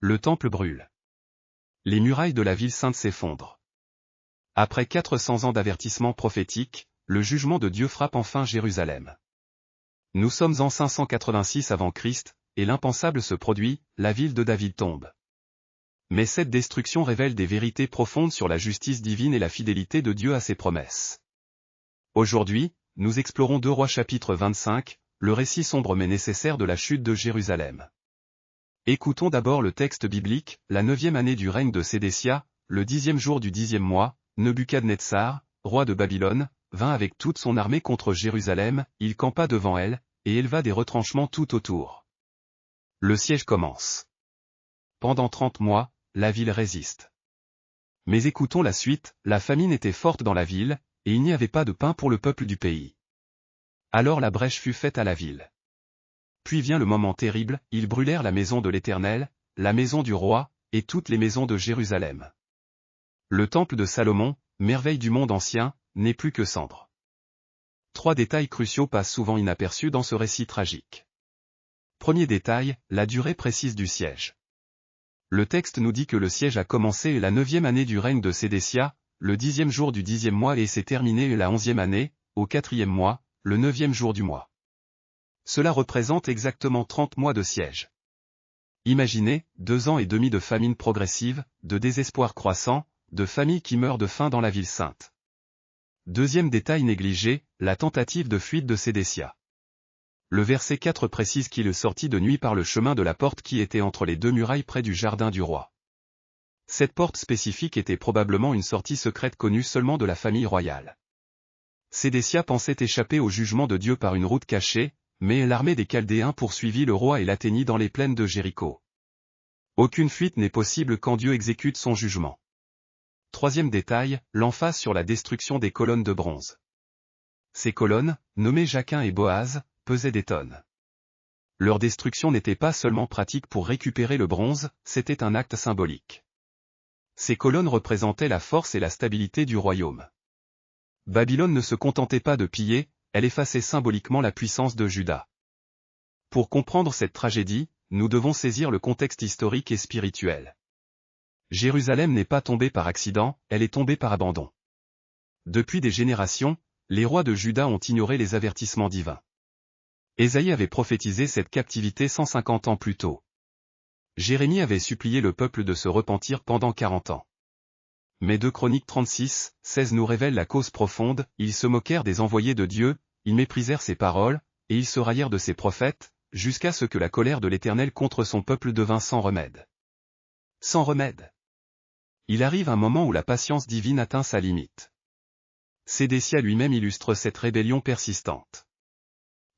Le temple brûle. Les murailles de la ville sainte s'effondrent. Après 400 ans d'avertissement prophétique, le jugement de Dieu frappe enfin Jérusalem. Nous sommes en 586 avant Christ, et l'impensable se produit, la ville de David tombe. Mais cette destruction révèle des vérités profondes sur la justice divine et la fidélité de Dieu à ses promesses. Aujourd'hui, nous explorons 2 Rois chapitre 25, le récit sombre mais nécessaire de la chute de Jérusalem. Écoutons d'abord le texte biblique, la 9e année du règne de Sédécia, le 10e jour du 10e mois, Nebuchadnezzar, roi de Babylone, vint avec toute son armée contre Jérusalem, il campa devant elle, et éleva des retranchements tout autour. Le siège commence. Pendant 30 mois, la ville résiste. Mais écoutons la suite, la famine était forte dans la ville, et il n'y avait pas de pain pour le peuple du pays. Alors la brèche fut faite à la ville. Puis vient le moment terrible, ils brûlèrent la maison de l'Éternel, la maison du roi, et toutes les maisons de Jérusalem. Le temple de Salomon, merveille du monde ancien, n'est plus que cendre. 3 détails cruciaux passent souvent inaperçus dans ce récit tragique. Premier détail, la durée précise du siège. Le texte nous dit que le siège a commencé la 9e année du règne de Sédécia, le 10e jour du 10e mois et s'est terminé la 11e année, au 4e mois, le 9e jour du mois. Cela représente exactement 30 mois de siège. Imaginez, 2 ans et demi de famine progressive, de désespoir croissant, de familles qui meurent de faim dans la ville sainte. Deuxième détail négligé, la tentative de fuite de Sédécia. Le verset 4 précise qu'il sortit de nuit par le chemin de la porte qui était entre les 2 murailles près du jardin du roi. Cette porte spécifique était probablement une sortie secrète connue seulement de la famille royale. Sédécia pensait échapper au jugement de Dieu par une route cachée, mais l'armée des Chaldéens poursuivit le roi et l'atteignit dans les plaines de Jéricho. Aucune fuite n'est possible quand Dieu exécute son jugement. Troisième détail, l'emphase sur la destruction des colonnes de bronze. Ces colonnes, nommées Jachin et Boaz, pesaient des tonnes. Leur destruction n'était pas seulement pratique pour récupérer le bronze, c'était un acte symbolique. Ces colonnes représentaient la force et la stabilité du royaume. Babylone ne se contentait pas de piller, elle effaçait symboliquement la puissance de Juda. Pour comprendre cette tragédie, nous devons saisir le contexte historique et spirituel. Jérusalem n'est pas tombée par accident, elle est tombée par abandon. Depuis des générations, les rois de Juda ont ignoré les avertissements divins. Ésaïe avait prophétisé cette captivité 150 ans plus tôt. Jérémie avait supplié le peuple de se repentir pendant 40 ans. Mais 2 Chroniques 36, 16 nous révèle la cause profonde, ils se moquèrent des envoyés de Dieu, ils méprisèrent ses paroles, et ils se raillèrent de ses prophètes, jusqu'à ce que la colère de l'Éternel contre son peuple devint sans remède. Sans remède. Il arrive un moment où la patience divine atteint sa limite. Sédécia lui-même illustre cette rébellion persistante.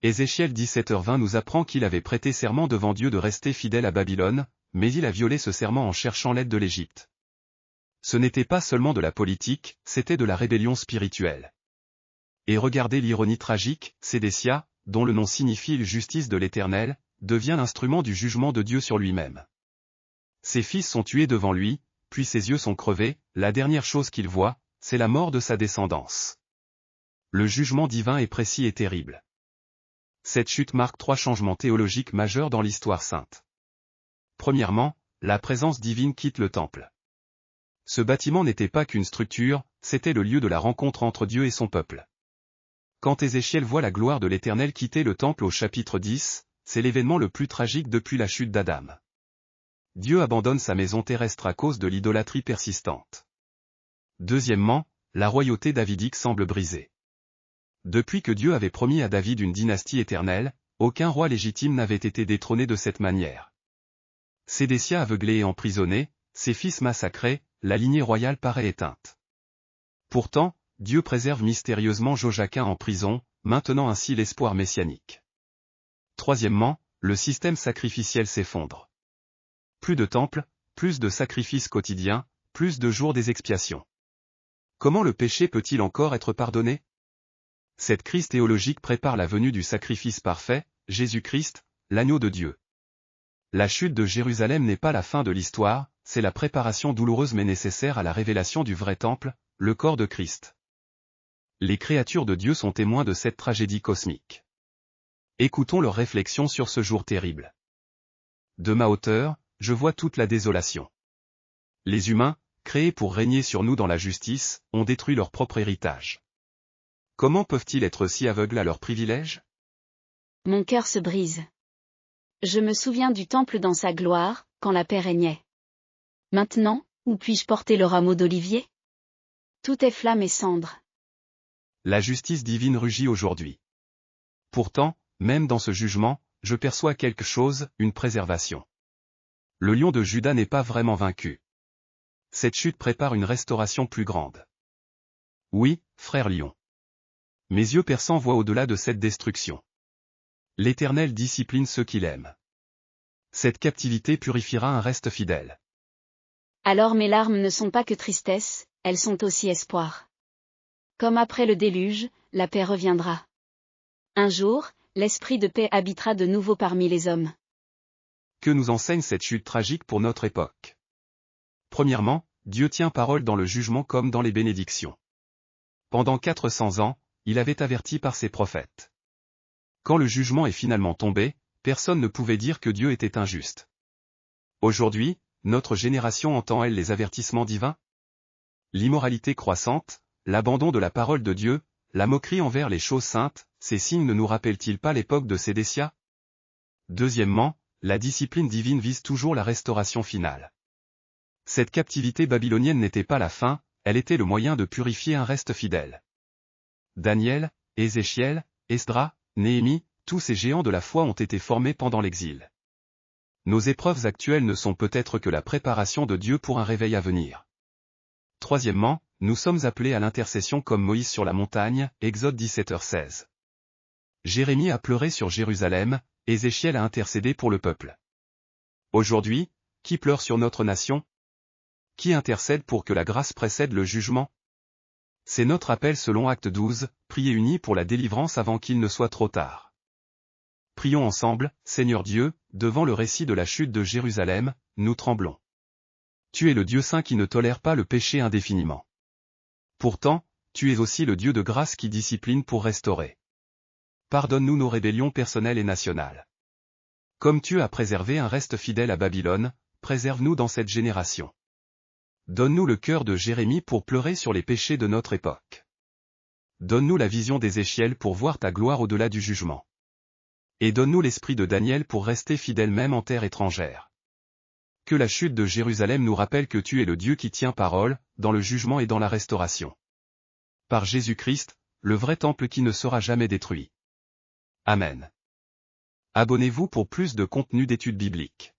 Ézéchiel 17h20 nous apprend qu'il avait prêté serment devant Dieu de rester fidèle à Babylone, mais il a violé ce serment en cherchant l'aide de l'Égypte. Ce n'était pas seulement de la politique, c'était de la rébellion spirituelle. Et regardez l'ironie tragique, Sédécia, dont le nom signifie justice de l'Éternel, devient l'instrument du jugement de Dieu sur lui-même. Ses fils sont tués devant lui, puis ses yeux sont crevés, la dernière chose qu'il voit, c'est la mort de sa descendance. Le jugement divin est précis et terrible. Cette chute marque 3 changements théologiques majeurs dans l'histoire sainte. Premièrement, la présence divine quitte le temple. Ce bâtiment n'était pas qu'une structure, c'était le lieu de la rencontre entre Dieu et son peuple. Quand Ézéchiel voit la gloire de l'Éternel quitter le temple au chapitre 10, c'est l'événement le plus tragique depuis la chute d'Adam. Dieu abandonne sa maison terrestre à cause de l'idolâtrie persistante. Deuxièmement, la royauté davidique semble brisée. Depuis que Dieu avait promis à David une dynastie éternelle, aucun roi légitime n'avait été détrôné de cette manière. Sédécia aveuglé et emprisonné, ses fils massacrés, la lignée royale paraît éteinte. Pourtant, Dieu préserve mystérieusement Joachim en prison, maintenant ainsi l'espoir messianique. Troisièmement, le système sacrificiel s'effondre. Plus de temples, plus de sacrifices quotidiens, plus de jours des expiations. Comment le péché peut-il encore être pardonné? Cette crise théologique prépare la venue du sacrifice parfait, Jésus-Christ, l'agneau de Dieu. La chute de Jérusalem n'est pas la fin de l'histoire, c'est la préparation douloureuse mais nécessaire à la révélation du vrai temple, le corps de Christ. Les créatures de Dieu sont témoins de cette tragédie cosmique. Écoutons leurs réflexions sur ce jour terrible. De ma hauteur, je vois toute la désolation. Les humains, créés pour régner sur nous dans la justice, ont détruit leur propre héritage. Comment peuvent-ils être si aveugles à leurs privilèges? Mon cœur se brise. Je me souviens du temple dans sa gloire, quand la paix régnait. Maintenant, où puis-je porter le rameau d'olivier? Tout est flamme et cendre. La justice divine rugit aujourd'hui. Pourtant, même dans ce jugement, je perçois quelque chose, une préservation. Le lion de Juda n'est pas vraiment vaincu. Cette chute prépare une restauration plus grande. Oui, frère lion. Mes yeux perçants voient au-delà de cette destruction. L'Éternel discipline ceux qu'il aime. Cette captivité purifiera un reste fidèle. Alors mes larmes ne sont pas que tristesse, elles sont aussi espoir. Comme après le déluge, la paix reviendra. Un jour, l'esprit de paix habitera de nouveau parmi les hommes. Que nous enseigne cette chute tragique pour notre époque? Premièrement, Dieu tient parole dans le jugement comme dans les bénédictions. Pendant 400 ans, il avait averti par ses prophètes. Quand le jugement est finalement tombé, personne ne pouvait dire que Dieu était injuste. Aujourd'hui, notre génération entend elle les avertissements divins? L'immoralité croissante, l'abandon de la parole de Dieu, la moquerie envers les choses saintes, ces signes ne nous rappellent-ils pas l'époque de Sédécia? Deuxièmement, la discipline divine vise toujours la restauration finale. Cette captivité babylonienne n'était pas la fin, elle était le moyen de purifier un reste fidèle. Daniel, Ézéchiel, Esdras, Néhémie, tous ces géants de la foi ont été formés pendant l'exil. Nos épreuves actuelles ne sont peut-être que la préparation de Dieu pour un réveil à venir. Troisièmement, nous sommes appelés à l'intercession comme Moïse sur la montagne, Exode 17h16. Jérémie a pleuré sur Jérusalem, Ézéchiel a intercédé pour le peuple. Aujourd'hui, qui pleure sur notre nation? Qui intercède pour que la grâce précède le jugement? C'est notre appel selon Acte 12, priez unis pour la délivrance avant qu'il ne soit trop tard. Prions ensemble, Seigneur Dieu, devant le récit de la chute de Jérusalem, nous tremblons. Tu es le Dieu saint qui ne tolère pas le péché indéfiniment. Pourtant, tu es aussi le Dieu de grâce qui discipline pour restaurer. Pardonne-nous nos rébellions personnelles et nationales. Comme tu as préservé un reste fidèle à Babylone, préserve-nous dans cette génération. Donne-nous le cœur de Jérémie pour pleurer sur les péchés de notre époque. Donne-nous la vision d'Ézéchiel pour voir ta gloire au-delà du jugement. Et donne-nous l'esprit de Daniel pour rester fidèle même en terre étrangère. Que la chute de Jérusalem nous rappelle que tu es le Dieu qui tient parole, dans le jugement et dans la restauration. Par Jésus-Christ, le vrai temple qui ne sera jamais détruit. Amen. Abonnez-vous pour plus de contenu d'études bibliques.